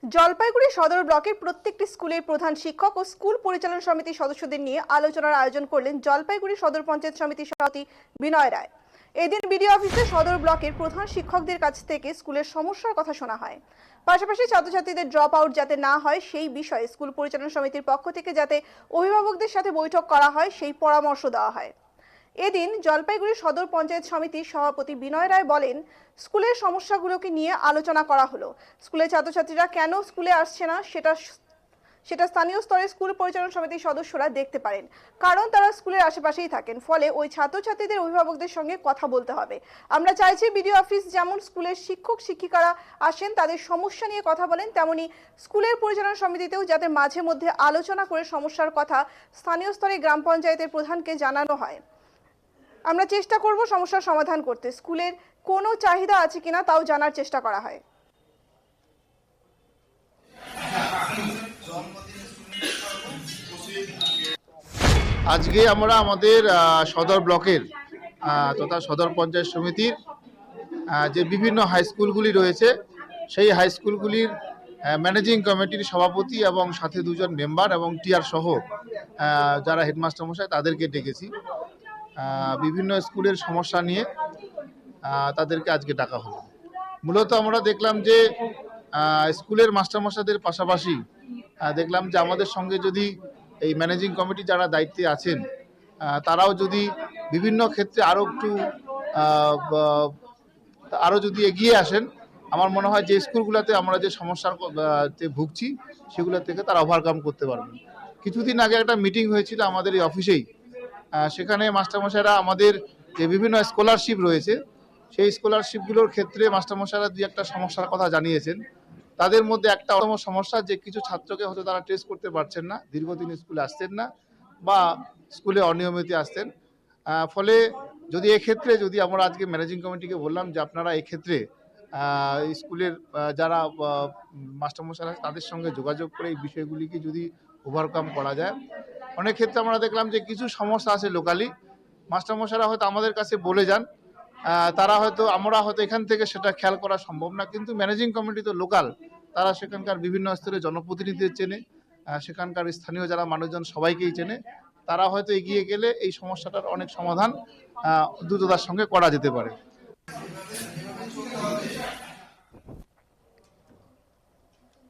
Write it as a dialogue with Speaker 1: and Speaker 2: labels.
Speaker 1: জলপাইগুড়ি সদর ব্লকের প্রত্যেকটি স্কুলের প্রধান শিক্ষক ও স্কুল পরিচালনা সমিতির সদস্যদের নিয়ে আলোচনার আয়োজন করলেন জলপাইগুড়ি সদর পঞ্চায়েত সমিতির সভাপতি বিনয় রায়। এদিন বিডিও অফিসে সদর ব্লকের প্রধান শিক্ষকদের কাছ থেকে স্কুলের সমস্যার কথা শোনা হয়। পাশাপাশি ছাত্রছাত্রীদের ড্রপ আউট যাতে না হয় সেই বিষয়ে স্কুল পরিচালনা সমিতির পক্ষ থেকে যাতে অভিভাবকদের সাথে বৈঠক করা হয় সেই পরামর্শ দেওয়া হয়। এদিন জলপাইগুড়ি সদর পঞ্চায়েত সমিতির সভাপতি বিনয় রায় বলেন, স্কুলের সমস্যাগুলোকে নিয়ে আলোচনা করা হলো। স্কুলের ছাত্রছাত্রীরা কেন স্কুলে আসছে না সেটা স্থানীয় স্তরে স্কুল পরিচালনা সমিতির সদস্যরা দেখতে পারেন, কারণ তারা স্কুলের আশেপাশেই থাকেন। ফলে ওই ছাত্রছাত্রীদের অভিভাবকদের সঙ্গে কথা বলতে হবে। আমরা চাইছি বিডিও অফিস যেমন স্কুলের শিক্ষক শিক্ষিকারা আসেন তাদের সমস্যা নিয়ে কথা বলেন, তেমনি স্কুলের পরিচালনা সমিতিতেও যাতে মাঝে মধ্যে আলোচনা করে সমস্যার কথা স্থানীয় স্তরে গ্রাম পঞ্চায়েতের প্রধানকে জানানো হয়। আমরা চেষ্টা করব সমস্যার সমাধান করতে। স্কুলের কোনো চাহিদা আছে কিনা তাও জানার চেষ্টা করা হয়।
Speaker 2: আজকে আমরা আমাদের সদর ব্লকের তথা সদর পঞ্চায়েত সমিতির যে বিভিন্ন হাই স্কুলগুলি রয়েছে সেই হাই স্কুলগুলির ম্যানেজিং কমিটির সভাপতি এবং সাথে দুজন মেম্বার এবং টিআর সহ যারা হেডমাস্টার মশাই তাদেরকে ডেকেছি। বিভিন্ন স্কুলের সমস্যা নিয়ে তাদেরকে আজকে ডাকা হলো। মূলত আমরা দেখলাম যে স্কুলের মাস্টারমশাইদের পাশাপাশি দেখলাম যে আমাদের সঙ্গে যদি এই ম্যানেজিং কমিটি যারা দায়িত্বে আছেন তারাও যদি বিভিন্ন ক্ষেত্রে আরও যদি এগিয়ে আসেন, আমার মনে হয় যে স্কুলগুলোতে আমরা যে সমস্যার ভুগছি সেগুলো থেকে তারা ওভারকাম করতে পারবেন। কিছুদিন আগে একটা মিটিং হয়েছিল আমাদের এই অফিসেই, সেখানে মাস্টারমশাইরা আমাদের যে বিভিন্ন স্কলারশিপ রয়েছে সেই স্কলারশিপগুলোর ক্ষেত্রে মাস্টারমশাইরা দুই একটা সমস্যার কথা জানিয়েছেন। তাদের মধ্যে একটা অন্যতম সমস্যা যে কিছু ছাত্রকে হয়তো তারা টেস্ট করতে পারছেন না, দীর্ঘদিন স্কুলে আসতেন না বা স্কুলে অনিয়মিত আসতেন। ফলে যদি এক্ষেত্রে যদি আমরা আজকে ম্যানেজিং কমিটিকে বললাম যে আপনারা এক্ষেত্রে স্কুলের যারা মাস্টারমশাইরা তাদের সঙ্গে যোগাযোগ করে এই বিষয়গুলিকে যদি ওভারকাম করা যায়। অনেক ক্ষেত্রে আমরা দেখলাম যে কিছু সমস্যা আছে লোকালি, মাস্টারমশাইরা হয়তো আমাদের কাছে বলে যান, আমরা হয়তো এখান থেকে সেটা খেয়াল করা সম্ভব না, কিন্তু ম্যানেজিং কমিটি তো লোকাল, তারা সেখানকার বিভিন্ন স্তরে জনপ্রতিনিধিদের চেনে, সেখানকার স্থানীয় যারা মানুষজন সবাইকেই চেনে। তারা হয়তো এগিয়ে গেলে এই সমস্যাটার অনেক সমাধান দ্রুততার সঙ্গে করা যেতে পারে।